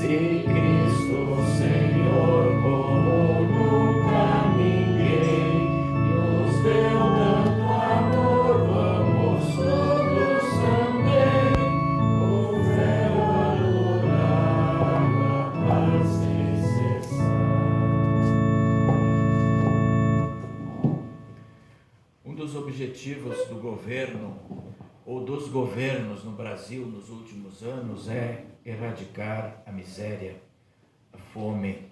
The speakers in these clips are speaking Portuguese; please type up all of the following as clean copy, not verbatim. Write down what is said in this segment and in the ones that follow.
Se Cristo Senhor como nunca ninguém nos deu tanto amor, vamos todos também com fé adorar a paz sem cessar. Um dos objetivos do governo ou dos governos no Brasil nos últimos anos é erradicar a miséria, a fome.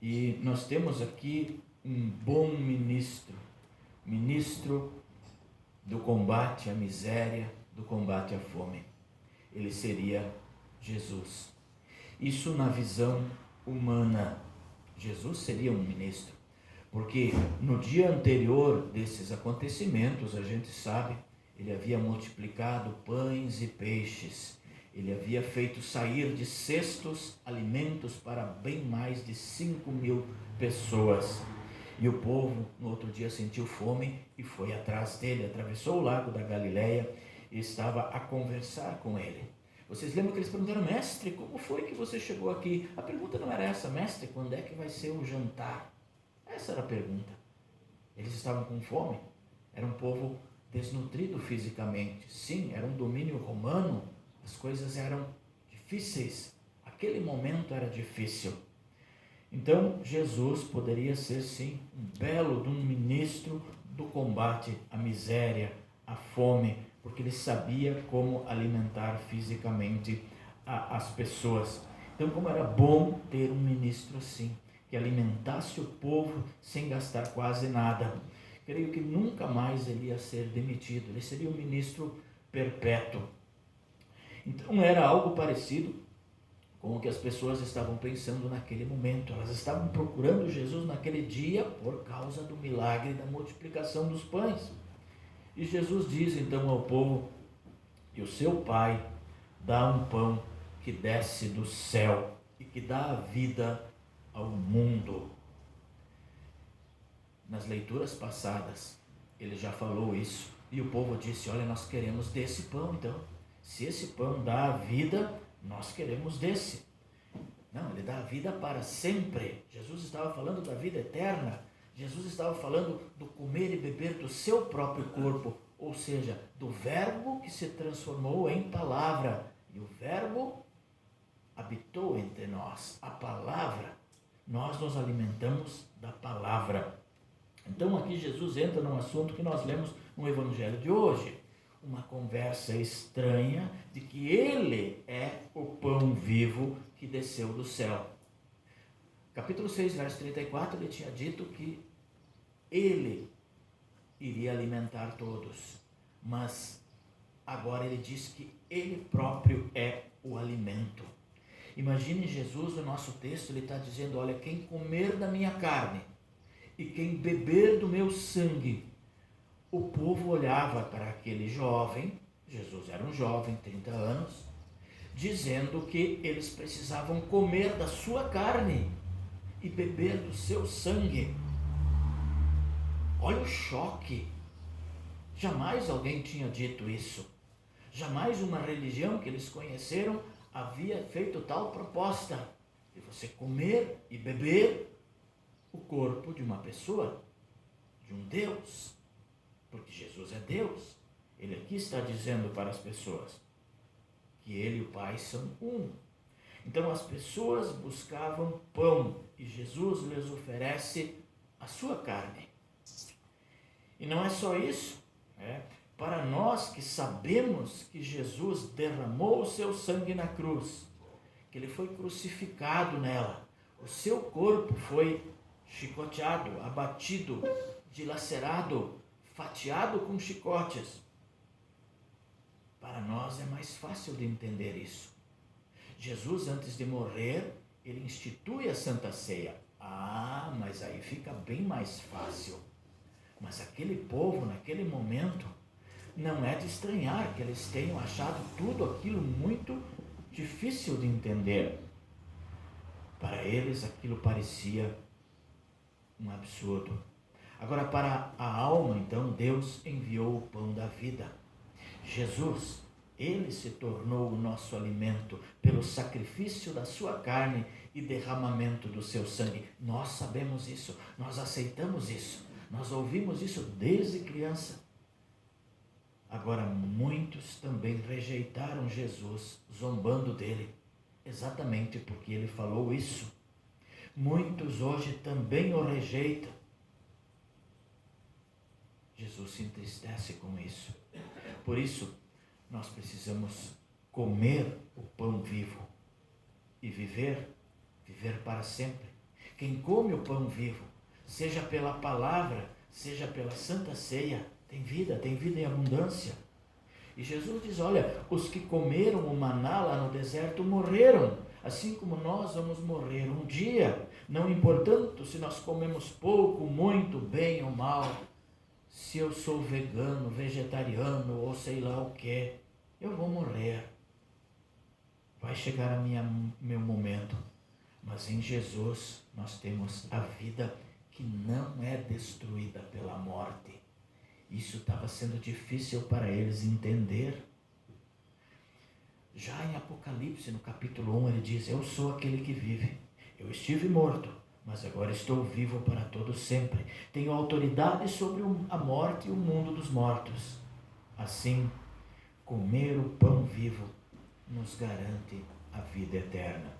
E nós temos aqui um bom ministro do combate à miséria, do combate à fome. Ele seria Jesus. Isso na visão humana. Jesus seria um ministro, porque no dia anterior desses acontecimentos, a gente sabe, ele havia multiplicado pães e peixes. Ele havia feito sair de cestos alimentos para bem mais de 5.000 pessoas. E o povo no outro dia sentiu fome e foi atrás dele, atravessou o lago da Galileia e estava a conversar com ele. Vocês lembram que eles perguntaram: mestre, como foi que você chegou aqui? A pergunta não era essa: mestre, quando é que vai ser o jantar? Essa era a pergunta. Eles estavam com fome, era um povo desnutrido fisicamente. Sim, era um domínio romano, as coisas eram difíceis, aquele momento era difícil. Então Jesus poderia ser sim um belo de um ministro do combate à miséria, à fome, porque ele sabia como alimentar fisicamente as pessoas. Então, como era bom ter um ministro assim, que alimentasse o povo sem gastar quase nada. Creio que nunca mais ele ia ser demitido, ele seria um ministro perpétuo. Então era algo parecido com o que as pessoas estavam pensando naquele momento. Elas estavam procurando Jesus naquele dia por causa do milagre da multiplicação dos pães. E Jesus diz então ao povo que o seu Pai dá um pão que desce do céu e que dá a vida ao mundo. Nas leituras passadas, ele já falou isso, e o povo disse: olha, nós queremos desse pão então. Se esse pão dá a vida, nós queremos desse. Não, ele dá a vida para sempre. Jesus estava falando da vida eterna. Jesus estava falando do comer e beber do seu próprio corpo, ou seja, do verbo que se transformou em palavra. E o verbo habitou entre nós, a palavra. Nós nos alimentamos da palavra. Então aqui Jesus entra num assunto que nós lemos no Evangelho de hoje, uma conversa estranha de que ele é o pão vivo que desceu do céu. Capítulo 6, verso 34, ele tinha dito que ele iria alimentar todos, mas agora ele diz que ele próprio é o alimento. Imagine Jesus, no nosso texto, ele está dizendo: olha, quem comer da minha carne e quem beber do meu sangue. O povo olhava para aquele jovem, Jesus era um jovem, 30 anos, dizendo que eles precisavam comer da sua carne e beber do seu sangue. Olha o choque. Jamais alguém tinha dito isso. Jamais uma religião que eles conheceram havia feito tal proposta, de você comer e beber o corpo de uma pessoa, de um Deus, porque Jesus é Deus. Ele aqui está dizendo para as pessoas que ele e o Pai são um. Então as pessoas buscavam pão e Jesus lhes oferece a sua carne. E não é só isso, para nós que sabemos que Jesus derramou o seu sangue na cruz, que ele foi crucificado nela, o seu corpo foi chicoteado, abatido, dilacerado, fatiado com chicotes. Para nós é mais fácil de entender isso. Jesus, antes de morrer, ele institui a Santa Ceia. Mas aí fica bem mais fácil. Mas aquele povo, naquele momento, não é de estranhar que eles tenham achado tudo aquilo muito difícil de entender. Para eles aquilo parecia um absurdo. Agora, para a alma, então, Deus enviou o pão da vida. Jesus, Ele se tornou o nosso alimento pelo sacrifício da sua carne e derramamento do seu sangue. Nós sabemos isso, nós aceitamos isso, nós ouvimos isso desde criança. Agora, muitos também rejeitaram Jesus, zombando dele, exatamente porque ele falou isso. Muitos hoje também o rejeitam. Jesus se entristece com isso. Por isso, nós precisamos comer o pão vivo e viver para sempre. Quem come o pão vivo, seja pela palavra, seja pela santa ceia, tem vida em abundância. E Jesus diz, olha, os que comeram o maná lá no deserto morreram, assim como nós vamos morrer um dia, não importando se nós comemos pouco, muito, bem ou mal. Se eu sou vegano, vegetariano ou sei lá o que, eu vou morrer. Vai chegar meu momento. Mas em Jesus nós temos a vida que não é destruída pela morte. Isso estava sendo difícil para eles entender. Já em Apocalipse, no capítulo 1, ele diz, eu sou aquele que vive. Eu estive morto, mas agora estou vivo para todo sempre. Tenho autoridade sobre a morte e o mundo dos mortos. Assim, comer o pão vivo nos garante a vida eterna.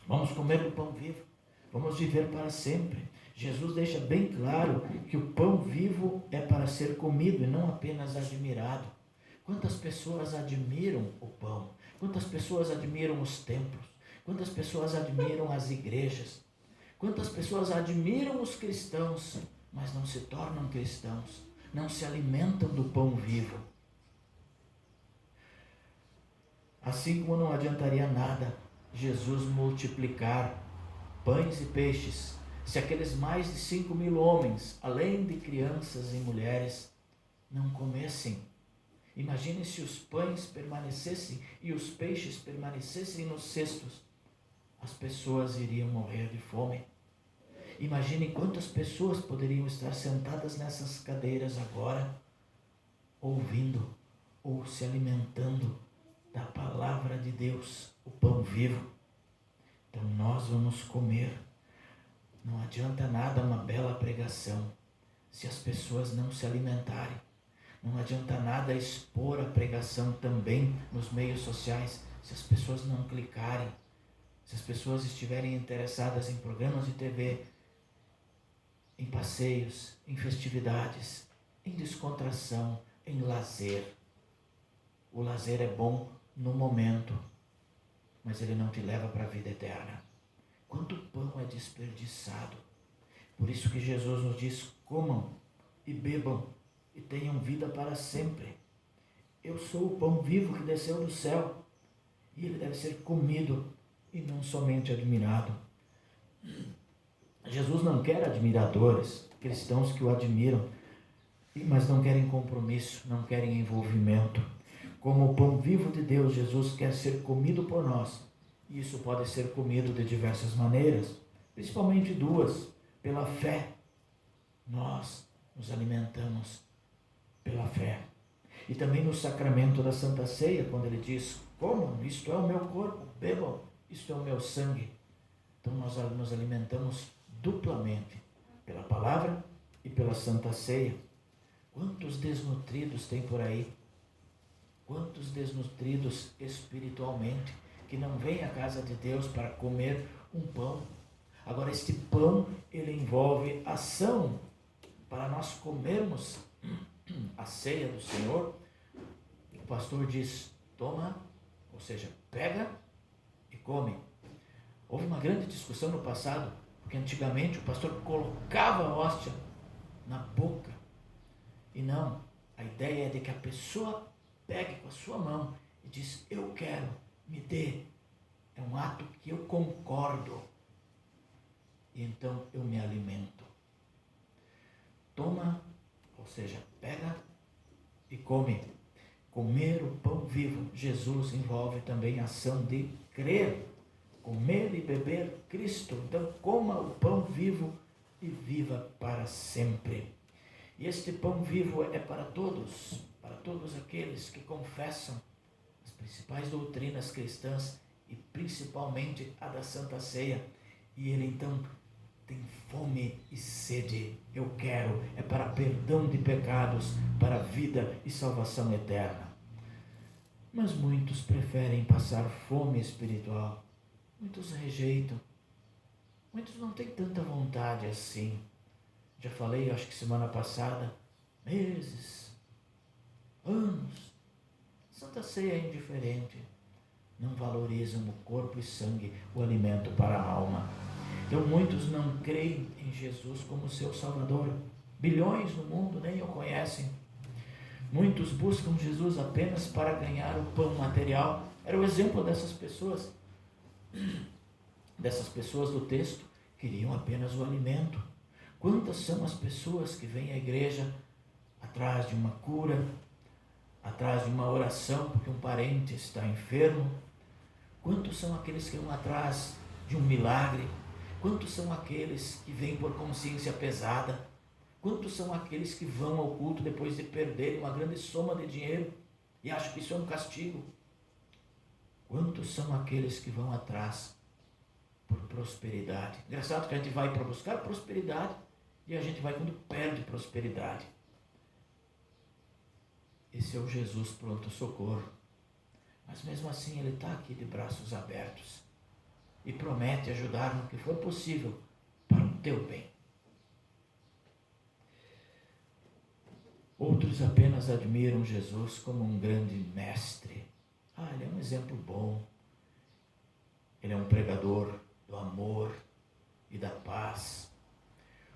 Vamos comer o pão vivo, vamos viver para sempre. Jesus deixa bem claro que o pão vivo é para ser comido e não apenas admirado. Quantas pessoas admiram o pão? Quantas pessoas admiram os templos? Quantas pessoas admiram as igrejas? Quantas pessoas admiram os cristãos, mas não se tornam cristãos, não se alimentam do pão vivo? Assim como não adiantaria nada Jesus multiplicar pães e peixes, se aqueles mais de 5.000 homens, além de crianças e mulheres, não comessem. Imagine se os pães permanecessem e os peixes permanecessem nos cestos. As pessoas iriam morrer de fome. Imagine quantas pessoas poderiam estar sentadas nessas cadeiras agora, ouvindo ou se alimentando da palavra de Deus, o pão vivo. Então nós vamos comer. Não adianta nada uma bela pregação se as pessoas não se alimentarem. Não adianta nada expor a pregação também nos meios sociais se as pessoas não clicarem, se as pessoas estiverem interessadas em programas de TV, em passeios, em festividades, em descontração, em lazer. O lazer é bom no momento, mas ele não te leva para a vida eterna. Quanto pão é desperdiçado. Por isso que Jesus nos diz, comam e bebam e tenham vida para sempre. Eu sou o pão vivo que desceu do céu e ele deve ser comido e não somente admirado. Jesus não quer admiradores, cristãos que o admiram, mas não querem compromisso, não querem envolvimento. Como o pão vivo de Deus, Jesus quer ser comido por nós. E isso pode ser comido de diversas maneiras, principalmente duas. Pela fé, nós nos alimentamos pela fé. E também no sacramento da Santa Ceia, quando ele diz, comam, isto é o meu corpo, bebam, isto é o meu sangue. Então nós nos alimentamos duplamente, pela palavra e pela Santa Ceia. Quantos desnutridos tem por aí? Quantos desnutridos espiritualmente, que não vêm à casa de Deus para comer um pão. Agora, este pão, ele envolve ação para nós comermos a ceia do Senhor. O pastor diz, toma, ou seja, pega e come. Houve uma grande discussão no passado, porque antigamente o pastor colocava a hóstia na boca. E não, a ideia é de que a pessoa pegue com a sua mão e diz, eu quero, me dê. É um ato que eu concordo. E então eu me alimento. Toma, ou seja, pega e come. Comer o pão vivo, Jesus envolve também a ação de crer. Comer e beber Cristo. Então coma o pão vivo e viva para sempre. E este pão vivo é para todos aqueles que confessam principais doutrinas cristãs e principalmente a da Santa Ceia. E ele então tem fome e sede. Eu quero, é para perdão de pecados, para vida e salvação eterna. Mas muitos preferem passar fome espiritual. Muitos rejeitam. Muitos não têm tanta vontade assim. Já falei, acho que semana passada, meses, anos. Santa Ceia é indiferente. Não valorizam o corpo e sangue, o alimento para a alma. Então muitos não creem em Jesus como seu Salvador. Bilhões no mundo nem o conhecem. Muitos buscam Jesus apenas para ganhar o pão material. Era o exemplo dessas pessoas. Dessas pessoas do texto, queriam apenas o alimento. Quantas são as pessoas que vêm à igreja atrás de uma cura, atrás de uma oração porque um parente está enfermo? Quantos são aqueles que vão atrás de um milagre? Quantos são aqueles que vêm por consciência pesada? Quantos são aqueles que vão ao culto depois de perderem uma grande soma de dinheiro e acham que isso é um castigo? Quantos são aqueles que vão atrás por prosperidade? Engraçado que a gente vai para buscar prosperidade e a gente vai quando perde prosperidade. Esse é o Jesus pronto-socorro. Mas mesmo assim ele está aqui de braços abertos e promete ajudar no que for possível para o teu bem. Outros apenas admiram Jesus como um grande mestre. Ele é um exemplo bom. Ele é um pregador do amor e da paz.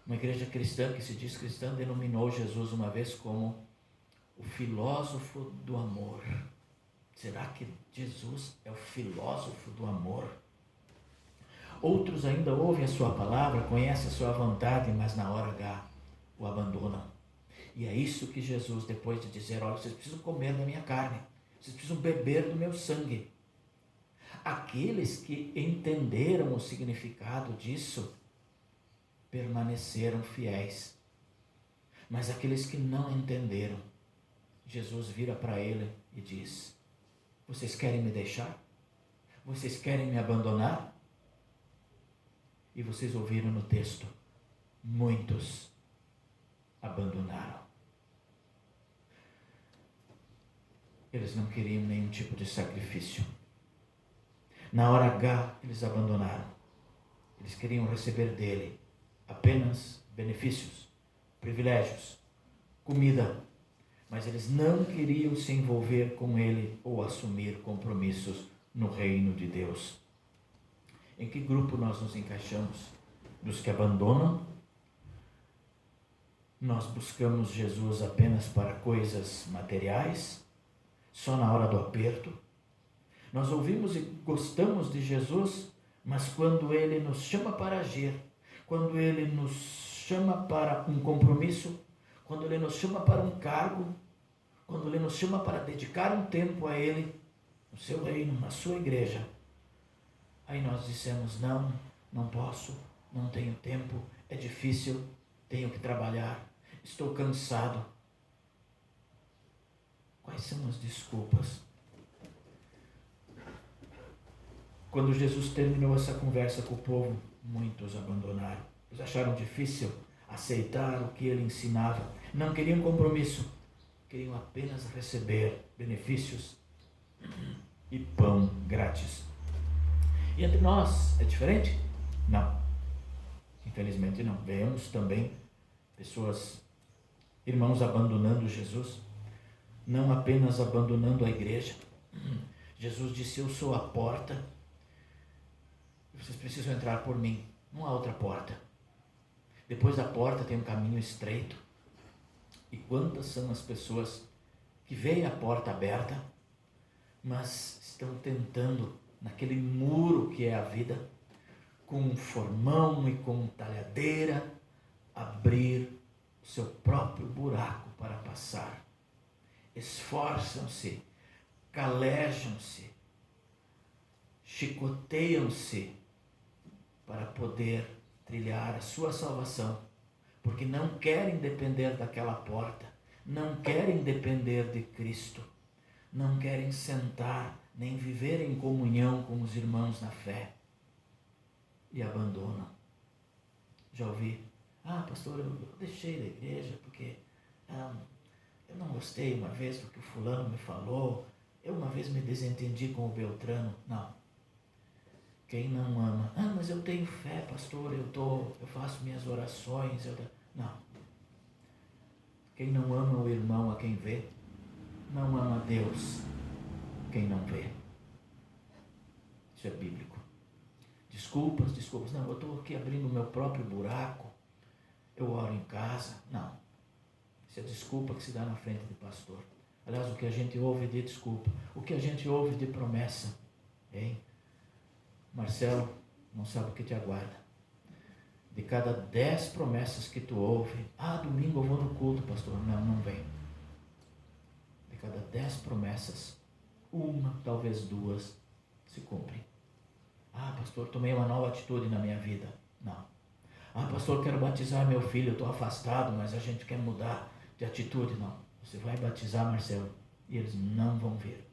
Uma igreja cristã que se diz cristã denominou Jesus uma vez como o filósofo do amor. Será que Jesus é o filósofo do amor? Outros ainda ouvem a sua palavra, conhecem a sua vontade, mas na hora H o abandonam. E é isso que Jesus, depois de dizer, olha, vocês precisam comer da minha carne, vocês precisam beber do meu sangue. Aqueles que entenderam o significado disso, permaneceram fiéis. Mas aqueles que não entenderam, Jesus vira para ele e diz, vocês querem me deixar? Vocês querem me abandonar? E vocês ouviram no texto, muitos abandonaram. Eles não queriam nenhum tipo de sacrifício. Na hora H, eles abandonaram. Eles queriam receber dele apenas benefícios, privilégios, comida, mas eles não queriam se envolver com ele ou assumir compromissos no reino de Deus. Em que grupo nós nos encaixamos? Dos que abandonam? Nós buscamos Jesus apenas para coisas materiais, só na hora do aperto? Nós ouvimos e gostamos de Jesus, mas quando ele nos chama para agir, quando ele nos chama para um compromisso, quando ele nos chama para um cargo, quando ele nos chama para dedicar um tempo a ele, no seu reino, na sua igreja, aí nós dissemos, não posso, não tenho tempo, é difícil, tenho que trabalhar, estou cansado. Quais são as desculpas? Quando Jesus terminou essa conversa com o povo, muitos abandonaram. Eles acharam difícil aceitar o que ele ensinava. Não queriam compromisso, queriam apenas receber benefícios e pão grátis. E entre nós é diferente? Não. Infelizmente não. Vemos também pessoas, irmãos abandonando Jesus, não apenas abandonando a igreja. Jesus disse, eu sou a porta, vocês precisam entrar por mim, não há outra porta. Depois da porta tem um caminho estreito. E quantas são as pessoas que veem a porta aberta, mas estão tentando, naquele muro que é a vida, com um formão e com talhadeira, abrir o seu próprio buraco para passar. Esforçam-se, calejam-se, chicoteiam-se para poder trilhar a sua salvação, porque não querem depender daquela porta, não querem depender de Cristo, não querem sentar, nem viver em comunhão com os irmãos na fé e abandonam. Já ouvi, pastor, eu deixei da igreja porque eu não gostei uma vez do que o fulano me falou, eu uma vez me desentendi com o Beltrano. Não. Quem não ama, mas eu tenho fé, pastor, eu faço minhas orações. Não. Quem não ama o irmão a quem vê, não ama a Deus quem não vê. Isso é bíblico. Desculpas. Não, eu estou aqui abrindo o meu próprio buraco. Eu oro em casa. Não. Isso é desculpa que se dá na frente do pastor. Aliás, o que a gente ouve de desculpa, o que a gente ouve de promessa, hein? Marcelo, não sabe o que te aguarda. De cada 10 promessas que tu ouve, domingo eu vou no culto, pastor. Não vem. De cada 10 promessas, uma, talvez 2, se cumprem. Pastor, tomei uma nova atitude na minha vida. Não. Pastor, quero batizar meu filho, eu estou afastado, mas a gente quer mudar de atitude. Não. Você vai batizar, Marcelo, e eles não vão vir.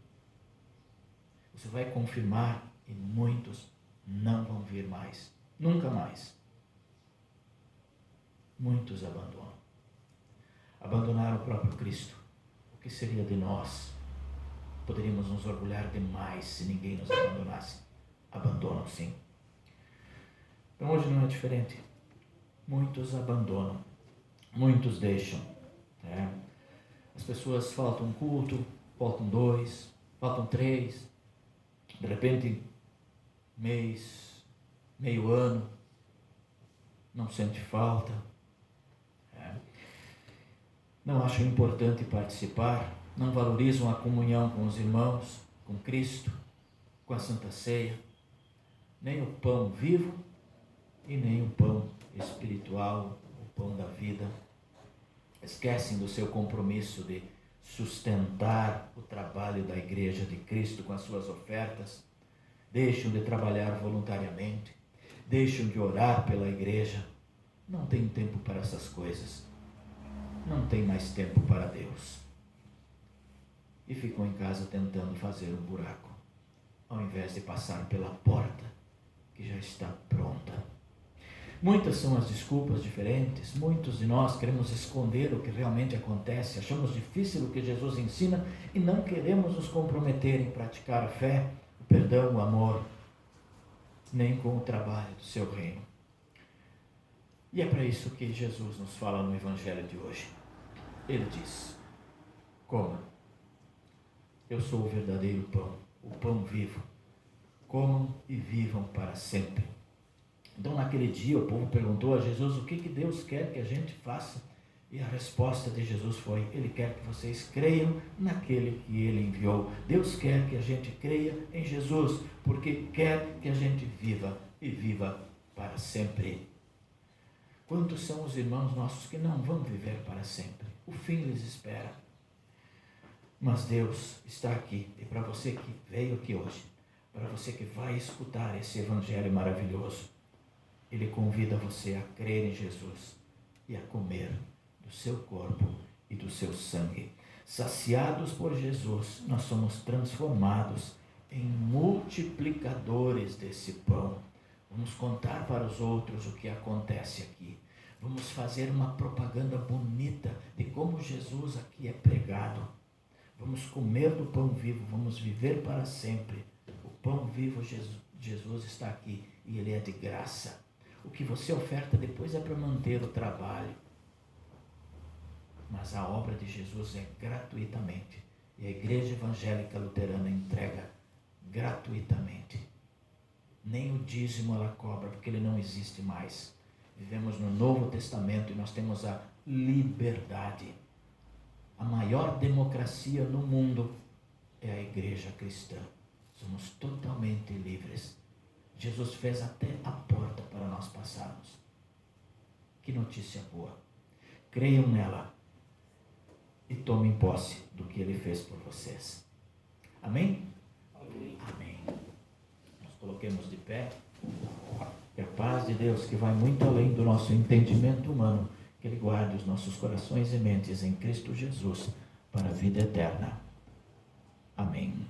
Você vai confirmar e muitos não vão vir mais. Nunca mais. Muitos abandonam. Abandonaram o próprio Cristo. O que seria de nós? Poderíamos nos orgulhar demais se ninguém nos abandonasse. Abandonam, sim. Então hoje não é diferente. Muitos abandonam. Muitos deixam. As pessoas faltam um culto, faltam 2, faltam 3. De repente, mês, meio ano, não sente falta. Não acham importante participar, não valorizam a comunhão com os irmãos, com Cristo, com a Santa Ceia, nem o pão vivo e nem o pão espiritual, o pão da vida. Esquecem do seu compromisso de sustentar o trabalho da Igreja de Cristo com as suas ofertas, deixam de trabalhar voluntariamente, deixam de orar pela Igreja, não tem tempo para essas coisas, não tem mais tempo para Deus, e ficam em casa tentando fazer um buraco, ao invés de passar pela porta que já está pronta. Muitas são as desculpas diferentes, muitos de nós queremos esconder o que realmente acontece, achamos difícil o que Jesus ensina e não queremos nos comprometer em praticar a fé, o perdão, o amor, nem com o trabalho do seu reino. E é para isso que Jesus nos fala no Evangelho de hoje. Ele diz: coma, eu sou o verdadeiro pão, o pão vivo, comam e vivam para sempre. Então naquele dia o povo perguntou a Jesus o que Deus quer que a gente faça, e a resposta de Jesus foi: Ele quer que vocês creiam naquele que Ele enviou. Deus quer que a gente creia em Jesus, porque quer que a gente viva e viva para sempre. Quantos são os irmãos nossos que não vão viver para sempre? O fim lhes espera. Mas Deus está aqui, e para você que veio aqui hoje, para você que vai escutar esse Evangelho maravilhoso, Ele convida você a crer em Jesus e a comer do seu corpo e do seu sangue. Saciados por Jesus, nós somos transformados em multiplicadores desse pão. Vamos contar para os outros o que acontece aqui. Vamos fazer uma propaganda bonita de como Jesus aqui é pregado. Vamos comer do pão vivo, vamos viver para sempre. O pão vivo, Jesus está aqui e Ele é de graça. O que você oferta depois é para manter o trabalho. Mas a obra de Jesus é gratuitamente. E a Igreja Evangélica Luterana entrega gratuitamente. Nem o dízimo ela cobra, porque ele não existe mais. Vivemos no Novo Testamento e nós temos a liberdade. A maior democracia no mundo é a Igreja cristã. Somos totalmente livres. Jesus fez até a porta para nós passarmos. Que notícia boa. Creiam nela e tomem posse do que Ele fez por vocês. Amém? Amém. Amém. Nos coloquemos de pé. Que a paz de Deus, que vai muito além do nosso entendimento humano, que Ele guarde os nossos corações e mentes em Cristo Jesus para a vida eterna. Amém.